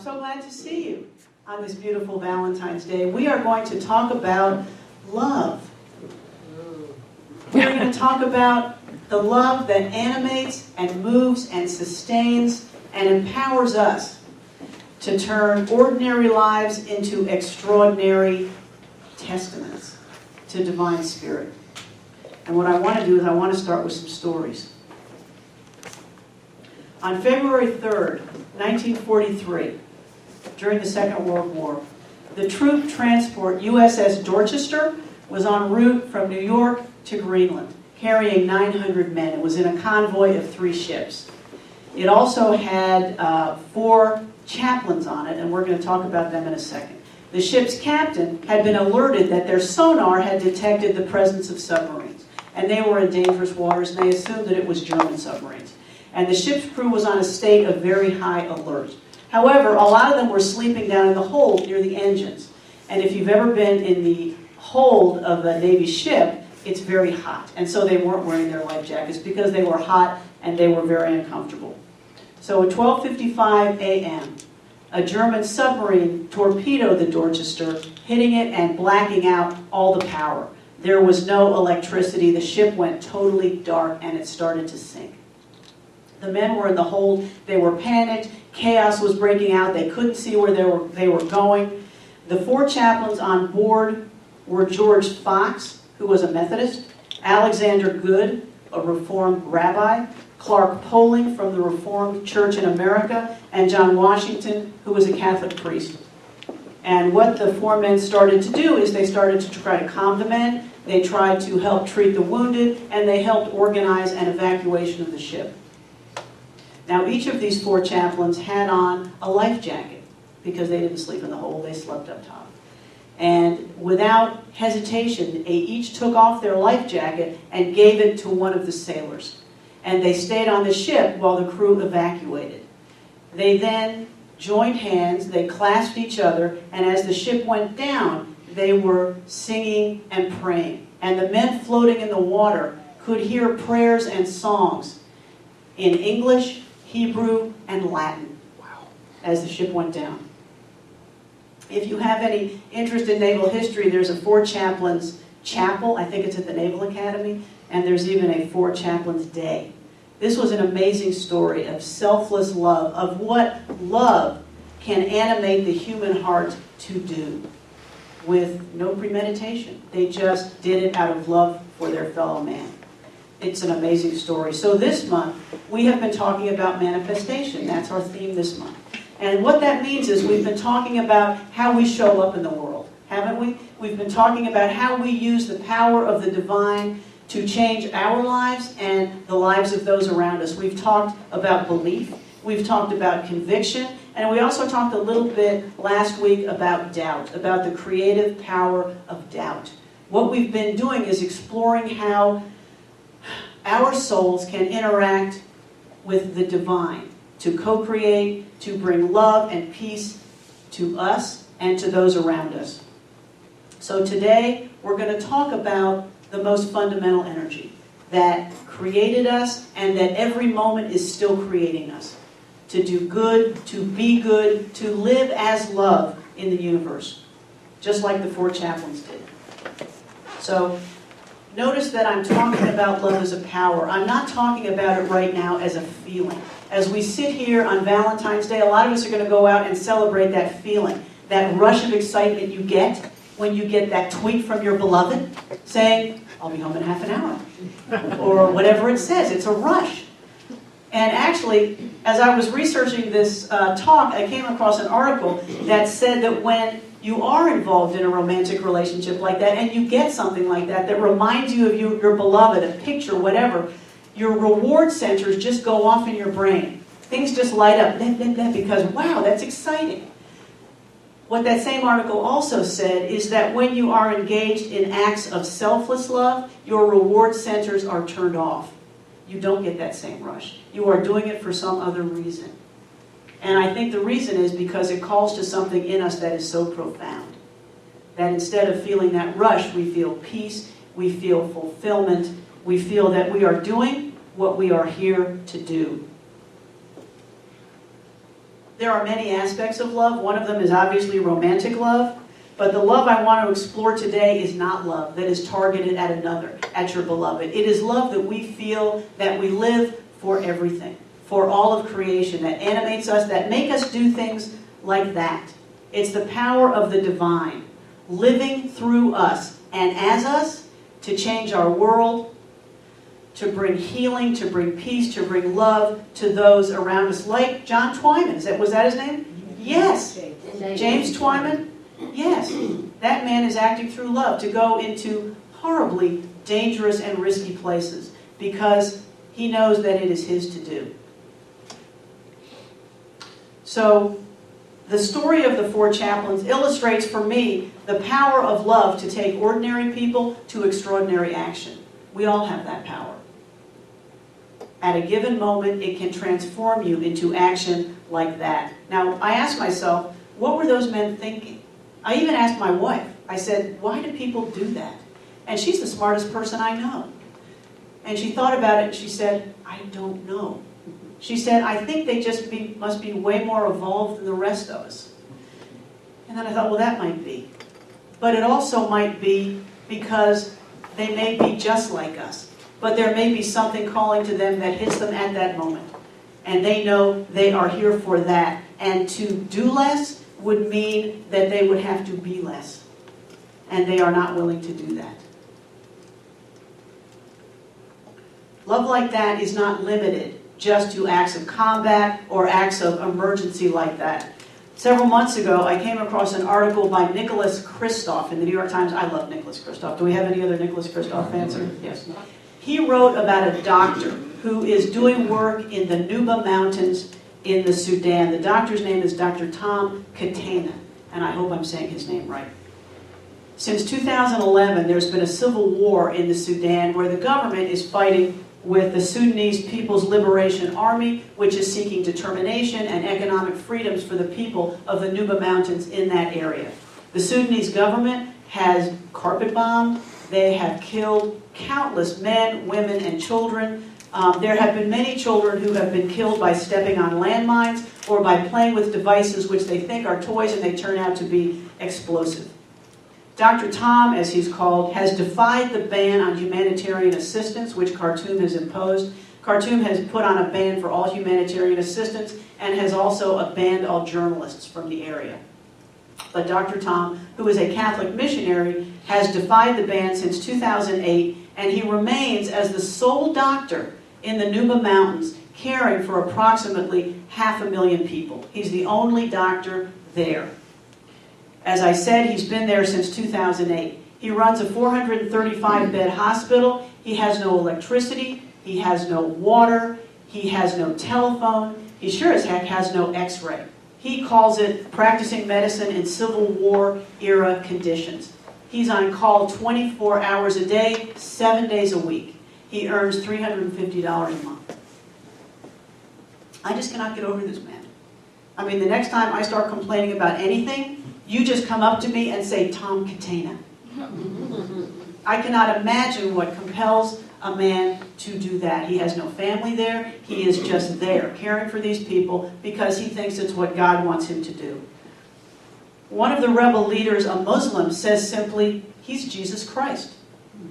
so glad to see you on this beautiful Valentine's Day. We are going to talk about love. We're going to talk about the love that animates and moves and sustains and empowers us to turn ordinary lives into extraordinary testaments to divine spirit. And what I want to do is I want to start with some stories. On February 3rd, 1943, during the Second World War, the troop transport USS Dorchester was en route from New York to Greenland, carrying 900 men. It was in a convoy of 3 ships. It also had 4 chaplains on it, and we're going to talk about them in a second. The ship's captain had been alerted that their sonar had detected the presence of submarines, and they were in dangerous waters, and they assumed that it was German submarines. And the ship's crew was on a state of very high alert. However, a lot of them were sleeping down in the hold near the engines. And if you've ever been in the hold of a Navy ship, it's very hot. And so they weren't wearing their life jackets because they were hot and they were very uncomfortable. So at 12:55 a.m., a German submarine torpedoed the Dorchester, hitting it and blacking out all the power. There was no electricity. The ship went totally dark and it started to sink. The men were in the hold. They were panicked. Chaos was breaking out. They couldn't see where they were going. The 4 chaplains on board were George Fox, who was a Methodist, Alexander Good, a Reformed rabbi, Clark Poling from the Reformed Church in America, and John Washington, who was a Catholic priest. And what the 4 men started to do is they started to try to calm the men, they tried to help treat the wounded, and they helped organize an evacuation of the ship. Now, each of these 4 chaplains had on a life jacket because they didn't sleep in the hold, they slept up top. And without hesitation, they each took off their life jacket and gave it to one of the sailors. And they stayed on the ship while the crew evacuated. They then joined hands, they clasped each other, and as the ship went down, they were singing and praying. And the men floating in the water could hear prayers and songs in English, Hebrew, and Latin as the ship went down. If you have any interest in naval history, there's a 4 chaplains chapel. I think it's at the Naval Academy, and there's even a 4 chaplains day. This was an amazing story of selfless love, of what love can animate the human heart to do with no premeditation. They just did it out of love for their fellow man. It's an amazing story. So this month, we have been talking about manifestation. That's our theme this month. And what that means is we've been talking about how we show up in the world, haven't we? We've been talking about how we use the power of the divine to change our lives and the lives of those around us. We've talked about belief. We've talked about conviction. And we also talked a little bit last week about doubt, about the creative power of doubt. What we've been doing is exploring how our souls can interact with the divine to co-create, to bring love and peace to us and to those around us. So today, we're going to talk about the most fundamental energy that created us and that every moment is still creating us. To do good, to be good, to live as love in the universe. Just like the 4 chaplains did. So, notice that I'm talking about love as a power. I'm not talking about it right now as a feeling. As we sit here on Valentine's Day, a lot of us are going to go out and celebrate that feeling, that rush of excitement you get when you get that tweet from your beloved saying, I'll be home in half an hour, or whatever it says. It's a rush. And actually, as I was researching this talk, I came across an article that said that when you are involved in a romantic relationship like that, and you get something like that that reminds you of your beloved, a picture, whatever, your reward centers just go off in your brain. Things just light up, because, wow, that's exciting. What that same article also said is that when you are engaged in acts of selfless love, your reward centers are turned off. You don't get that same rush. You are doing it for some other reason. And I think the reason is because it calls to something in us that is so profound. That instead of feeling that rush, we feel peace, we feel fulfillment, we feel that we are doing what we are here to do. there are many aspects of love. One of them is obviously romantic love. But the love I want to explore today is not love that is targeted at another, at your beloved. It is love that we feel that we live for everything, for all of creation, that animates us, that make us do things like that. It's the power of the divine living through us and as us to change our world, to bring healing, to bring peace, to bring love to those around us. Like John Twyman. Was that his name? Yes. James Twyman? Yes. That man is acting through love to go into horribly dangerous and risky places because he knows that it is his to do. So, the story of the four chaplains illustrates for me the power of love to take ordinary people to extraordinary action. We all have that power. At a given moment, it can transform you into action like that. Now, I asked myself, what were those men thinking? I even asked my wife. I said, why do people do that? And she's the smartest person I know. And she thought about it and she said, I don't know. She said, I think they just must be way more evolved than the rest of us. And then I thought, well, that might be. But it also might be because they may be just like us. But there may be something calling to them that hits them at that moment. And they know they are here for that. And to do less would mean that they would have to be less. And they are not willing to do that. Love like that is not limited just to acts of combat or acts of emergency like that. Several months ago, I came across an article by Nicholas Kristof in the New York Times. I love Nicholas Kristof. Do we have any other Nicholas Kristof fans? Yes. He wrote about a doctor who is doing work in the Nuba Mountains in the Sudan. The doctor's name is Dr. Tom Katana, and I hope I'm saying his name right. Since 2011, there's been a civil war in the Sudan where the government is fighting with the Sudanese People's Liberation Army, which is seeking determination and economic freedoms for the people of the Nuba Mountains in that area. The Sudanese government has carpet bombed. They have killed countless men, women, and children. There have been many children who have been killed by stepping on landmines or by playing with devices which they think are toys and they turn out to be explosive. Dr. Tom, as he's called, has defied the ban on humanitarian assistance which Khartoum has imposed. Khartoum has put on a ban for all humanitarian assistance and has also banned all journalists from the area. But Dr. Tom, who is a Catholic missionary, has defied the ban since 2008, and he remains as the sole doctor in the Nuba Mountains, caring for approximately 500,000 people. He's the only doctor there. As I said, he's been there since 2008. He runs a 435-bed hospital. He has no electricity. He has no water. He has no telephone. He sure as heck has no x-ray. He calls it practicing medicine in Civil War era conditions. He's on call 24 hours a day, 7 days a week. He earns $350 a month. I just cannot get over this man. I mean, the next time I start complaining about anything, you just come up to me and say, Tom Katana. I cannot imagine what compels a man to do that. He has no family there. He is just there, caring for these people because he thinks it's what God wants him to do. One of the rebel leaders, a Muslim, says simply, he's Jesus Christ.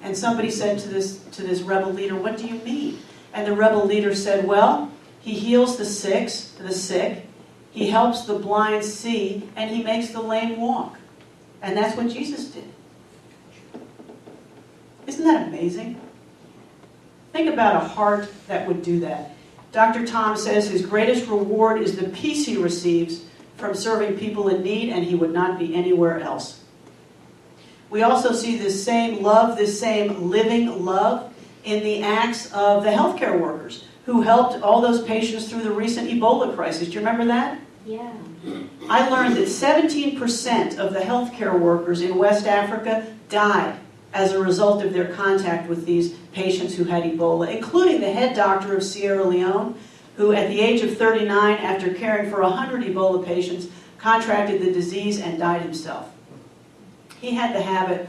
And somebody said to this rebel leader, what do you mean? And the rebel leader said, well, he heals the sick, he helps the blind see, and he makes the lame walk. And that's what Jesus did. Isn't that amazing? Think about a heart that would do that. Dr. Tom says his greatest reward is the peace he receives from serving people in need, and he would not be anywhere else. We also see this same love, this same living love in the acts of the healthcare workers who helped all those patients through the recent Ebola crisis. Do you remember that? Yeah. I learned that 17% of the healthcare workers in West Africa died as a result of their contact with these patients who had Ebola, including the head doctor of Sierra Leone, who at the age of 39, after caring for 100 Ebola patients, contracted the disease and died himself. He had the habit,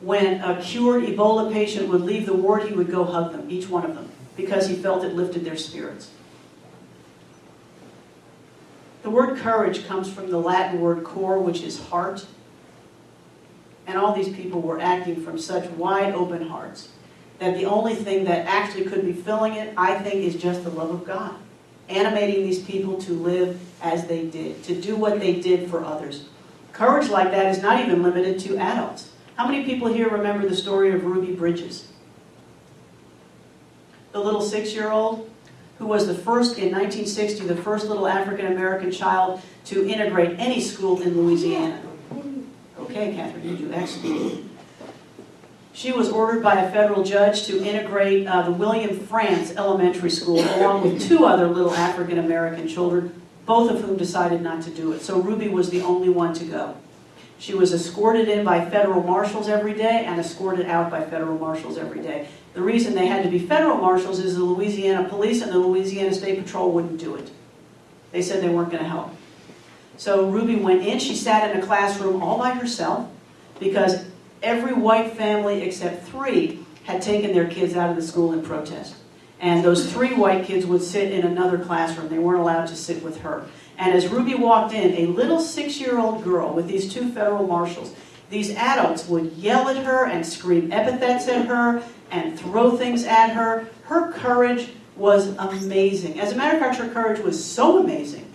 when a cured Ebola patient would leave the ward, he would go hug them, each one of them, because he felt it lifted their spirits. The word courage comes from the Latin word cor, which is heart. And all these people were acting from such wide open hearts that the only thing that actually could be filling it, I think, is just the love of God. Animating these people to live as they did, to do what they did for others. Courage like that is not even limited to adults. How many people here remember the story of Ruby Bridges? The little 6-year-old who was the first, in 1960, the first little African-American child to integrate any school in Louisiana. Okay, Catherine, you do excellent. She was ordered by a federal judge to integrate the William France Elementary School along with 2 other little African-American children, both of whom decided not to do it. So Ruby was the only one to go. She was escorted in by federal marshals every day and escorted out by federal marshals every day. The reason they had to be federal marshals is the Louisiana police and the Louisiana State Patrol wouldn't do it. They said they weren't going to help. So Ruby went in. She sat in a classroom all by herself because every white family except 3 had taken their kids out of the school in protest. And those 3 white kids would sit in another classroom. They weren't allowed to sit with her. And as Ruby walked in, a little 6-year-old girl with these 2 federal marshals, these adults would yell at her and scream epithets at her and throw things at her. Her courage was amazing. As a matter of fact, her courage was so amazing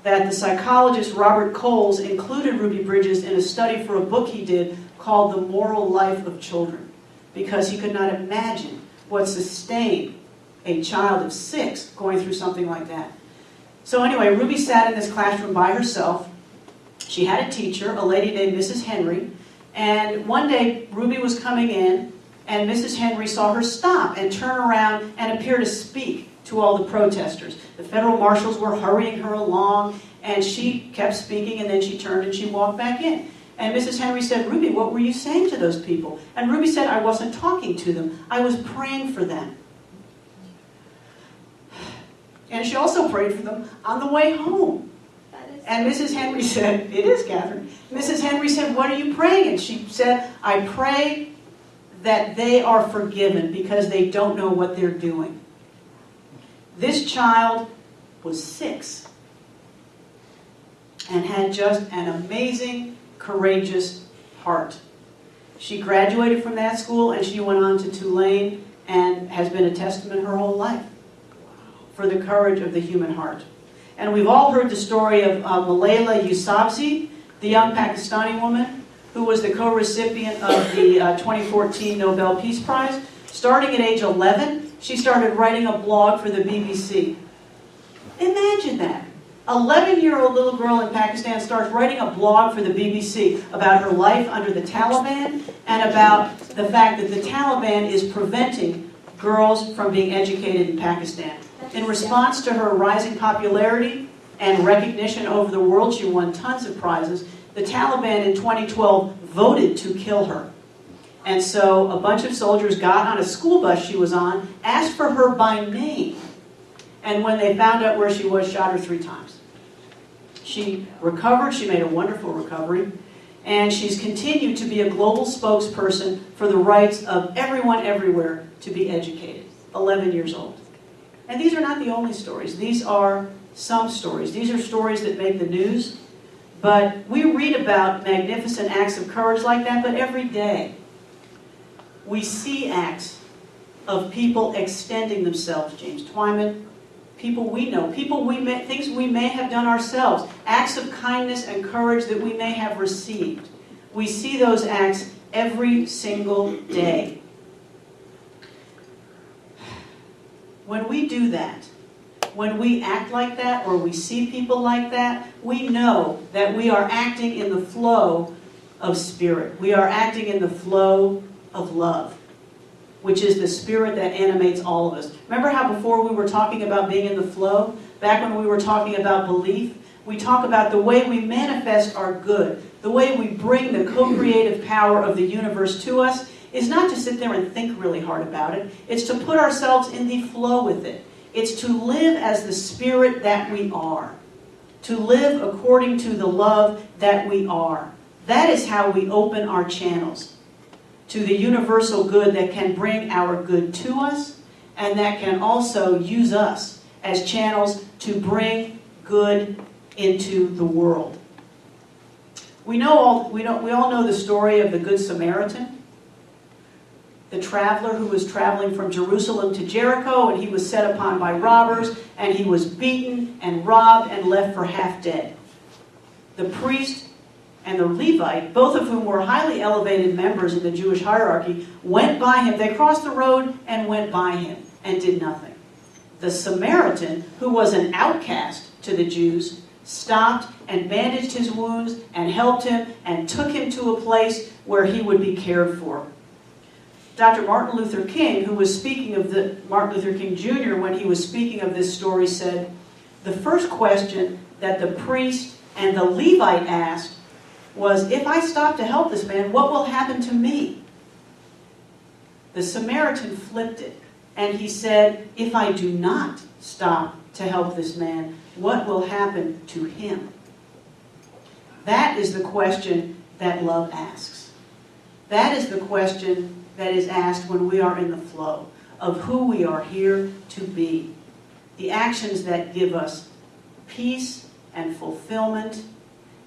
that the psychologist Robert Coles included Ruby Bridges in a study for a book he did called The Moral Life of Children, because he could not imagine what sustained a child of 6 going through something like that. So anyway, Ruby sat in this classroom by herself. She had a teacher, a lady named Mrs. Henry, and one day Ruby was coming in, and Mrs. Henry saw her stop and turn around and appear to speak to all the protesters. The federal marshals were hurrying her along, and she kept speaking, and then she turned and she walked back in. And Mrs. Henry said, "Ruby, what were you saying to those people?" And Ruby said, "I wasn't talking to them. I was praying for them." And she also prayed for them on the way home. And Mrs. Henry said, "It is, Catherine." Mrs. Henry said, "What are you praying?" And she said, "I pray that they are forgiven because they don't know what they're doing." This child was 6 and had just an amazing, courageous heart. She graduated from that school and she went on to Tulane and has been a testament her whole life for the courage of the human heart. And we've all heard the story of Malala Yousafzai, the young Pakistani woman who was the co-recipient of the 2014 Nobel Peace Prize. Starting at age 11, she started writing a blog for the BBC. Imagine that. 11-year-old little girl in Pakistan starts writing a blog for the BBC about her life under the Taliban and about the fact that the Taliban is preventing girls from being educated in Pakistan. In response to her rising popularity and recognition over the world, she won tons of prizes. The Taliban in 2012 voted to kill her. And so a bunch of soldiers got on a school bus she was on, asked for her by name, and when they found out where she was, shot her 3 times. She recovered, she made a wonderful recovery, and she's continued to be a global spokesperson for the rights of everyone everywhere to be educated. 11 years old. And these are not the only stories. These are some stories. These are stories that make the news. But we read about magnificent acts of courage like that, but every day we see acts of people extending themselves. James Twyman, people we know, things we may have done ourselves, acts of kindness and courage that we may have received. We see those acts every single day. When we do that, when we act like that or we see people like that, we know that we are acting in the flow of spirit. We are acting in the flow of love, which is the spirit that animates all of us. Remember how before we were talking about being in the flow? Back when we were talking about belief, we talk about the way we manifest our good, the way we bring the co-creative power of the universe to us is not to sit there and think really hard about it. It's to put ourselves in the flow with it. It's to live as the spirit that we are. To live according to the love that we are. That is how we open our channels to the universal good that can bring our good to us and that can also use us as channels to bring good into the world. We all know the story of the Good Samaritan, the traveler who was traveling from Jerusalem to Jericho, and he was set upon by robbers, and he was beaten and robbed and left for half dead. The priest and the Levite, both of whom were highly elevated members in the Jewish hierarchy, went by him. They crossed the road and went by him and did nothing. The Samaritan, who was an outcast to the Jews, stopped and bandaged his wounds and helped him and took him to a place where he would be cared for. Dr. Martin Luther King, who was speaking of Martin Luther King Jr. when he was speaking of this story, said, the first question that the priest and the Levite asked was, if I stop to help this man, what will happen to me? The Samaritan flipped it, and he said, if I do not stop to help this man, what will happen to him? That is the question that love asks. That is the question that is asked when we are in the flow of who we are here to be. The actions that give us peace and fulfillment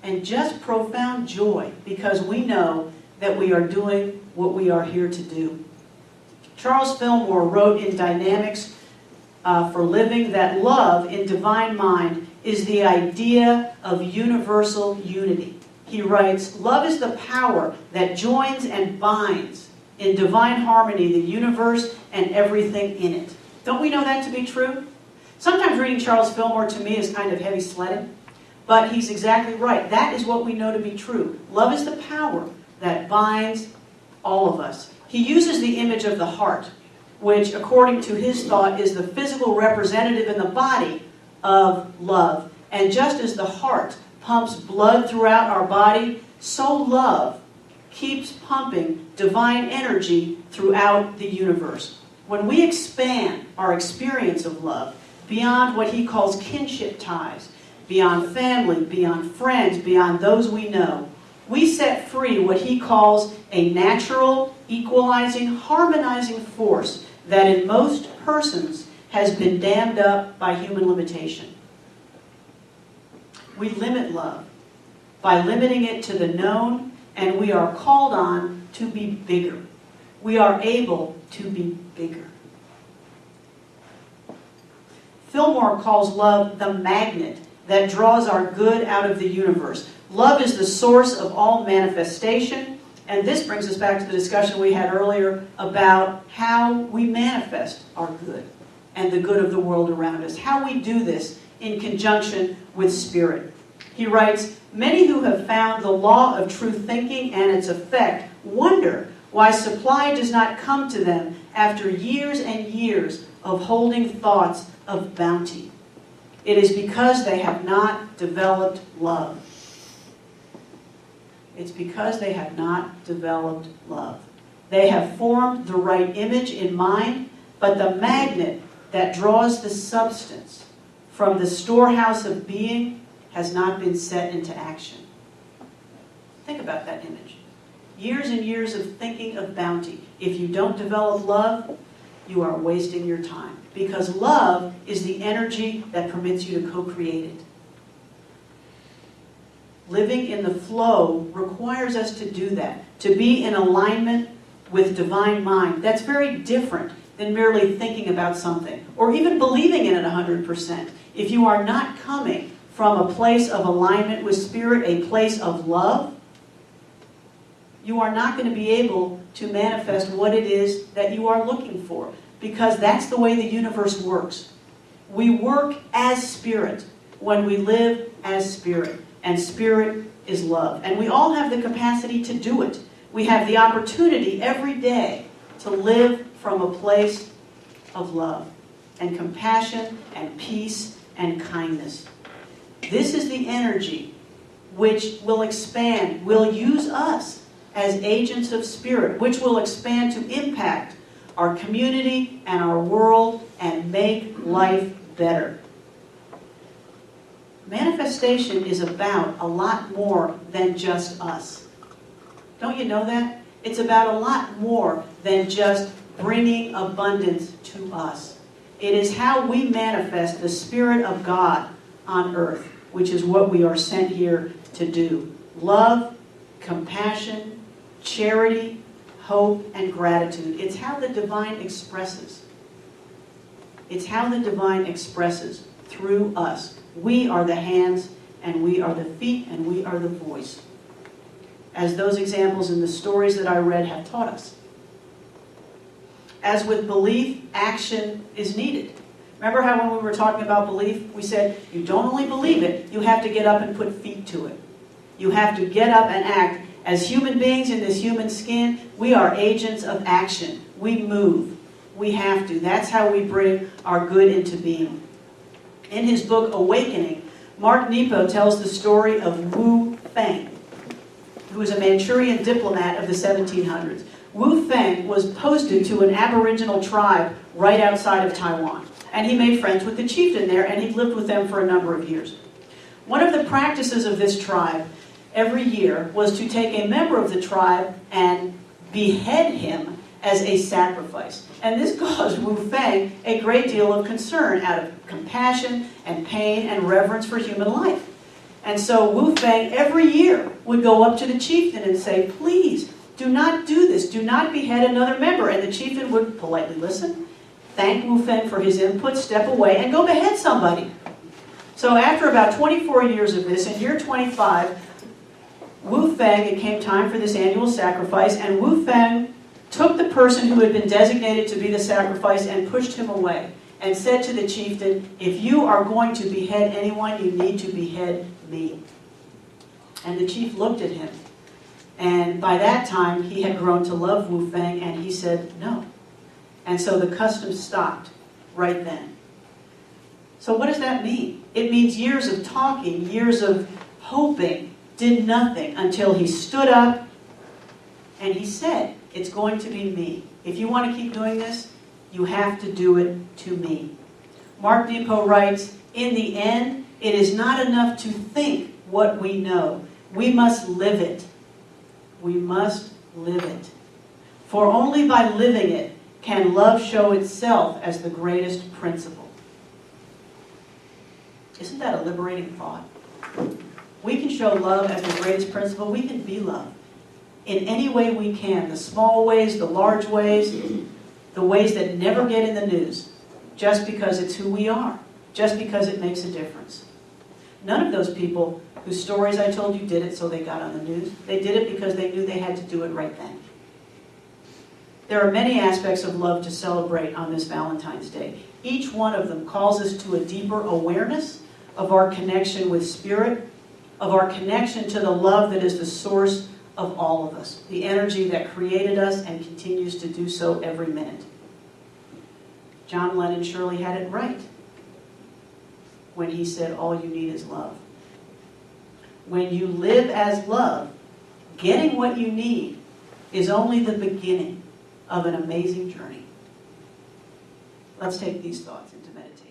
and just profound joy, because we know that we are doing what we are here to do. Charles Fillmore wrote in Dynamics for Living that love in divine mind is the idea of universal unity. He writes, love is the power that joins and binds in divine harmony the universe and everything in it. Don't we know that to be true? Sometimes reading Charles Fillmore to me is kind of heavy sledding. But he's exactly right. That is what we know to be true. Love is the power that binds all of us. He uses the image of the heart, which, according to his thought, is the physical representative in the body of love. And just as the heart pumps blood throughout our body, so love keeps pumping divine energy throughout the universe. When we expand our experience of love beyond what he calls kinship ties, beyond family, beyond friends, beyond those we know, we set free what he calls a natural, equalizing, harmonizing force that in most persons has been dammed up by human limitation. We limit love by limiting it to the known, and we are called on to be bigger. We are able to be bigger. Fillmore calls love the magnet that draws our good out of the universe. Love is the source of all manifestation, and this brings us back to the discussion we had earlier about how we manifest our good and the good of the world around us, how we do this in conjunction with spirit. He writes, many who have found the law of true thinking and its effect wonder why supply does not come to them after years and years of holding thoughts of bounty. It is because they have not developed love. It's because they have not developed love. They have formed the right image in mind, but the magnet that draws the substance from the storehouse of being has not been set into action. Think about that image. Years and years of thinking of bounty. If you don't develop love, you are wasting your time. Because love is the energy that permits you to co-create it. Living in the flow requires us to do that, to be in alignment with divine mind. That's very different than merely thinking about something, or even believing in it 100%. If you are not coming from a place of alignment with spirit, a place of love, you are not going to be able to manifest what it is that you are looking for. Because that's the way the universe works. We work as spirit when we live as spirit. And spirit is love. And we all have the capacity to do it. We have the opportunity every day to live from a place of love and compassion and peace and kindness. This is the energy which will expand, will use us as agents of spirit, which will expand to impact our community and our world and make life better. Manifestation is about a lot more than just us. Don't you know that? It's about a lot more than just bringing abundance to us. It is how we manifest the Spirit of God on earth. which is what we are sent here to do. Love, compassion, charity, hope, and gratitude. It's how the divine expresses. It's how the divine expresses through us. We are the hands, and we are the feet, and we are the voice. As those examples in the stories that I read have taught us. As with belief, action is needed. Remember how when we were talking about belief, we said, you don't only believe it, you have to get up and put feet to it. You have to get up and act. As human beings in this human skin, we are agents of action. We move. We have to. That's how we bring our good into being. In his book, Awakening, Mark Nepo tells the story of Wu Feng, who was a Manchurian diplomat of the 1700s. Wu Feng was posted to an Aboriginal tribe right outside of Taiwan. And he made friends with the chieftain there, and he lived with them for a number of years. One of the practices of this tribe every year was to take a member of the tribe and behead him as a sacrifice. And this caused Wu Feng a great deal of concern out of compassion and pain and reverence for human life. And so Wu Feng every year would go up to the chieftain and say, please, do not do this. Do not behead another member. And the chieftain would politely listen, thank Wu Feng for his input, step away, and go behead somebody. So after about 24 years of this, in year 25, Wu Feng, it came time for this annual sacrifice, and Wu Feng took the person who had been designated to be the sacrifice and pushed him away and said to the chieftain, if you are going to behead anyone, you need to behead me. And the chief looked at him. And by that time, he had grown to love Wu Feng, and he said no. And so the custom stopped right then. So what does that mean? It means years of talking, years of hoping, did nothing until he stood up and he said, it's going to be me. If you want to keep doing this, you have to do it to me. Mark Nepo writes, in the end, it is not enough to think what we know. We must live it. We must live it. For only by living it can love show itself as the greatest principle. Isn't that a liberating thought? We can show love as the greatest principle. We can be love in any way we can. The small ways, the large ways, the ways that never get in the news, just because it's who we are, just because it makes a difference. None of those people whose stories I told you did it so they got on the news. They did it because they knew they had to do it right then. There are many aspects of love to celebrate on this Valentine's Day. Each one of them calls us to a deeper awareness of our connection with Spirit, of our connection to the love that is the source of all of us, the energy that created us and continues to do so every minute. John Lennon surely had it right when he said, all you need is love. When you live as love, getting what you need is only the beginning of an amazing journey. Let's take these thoughts into meditation.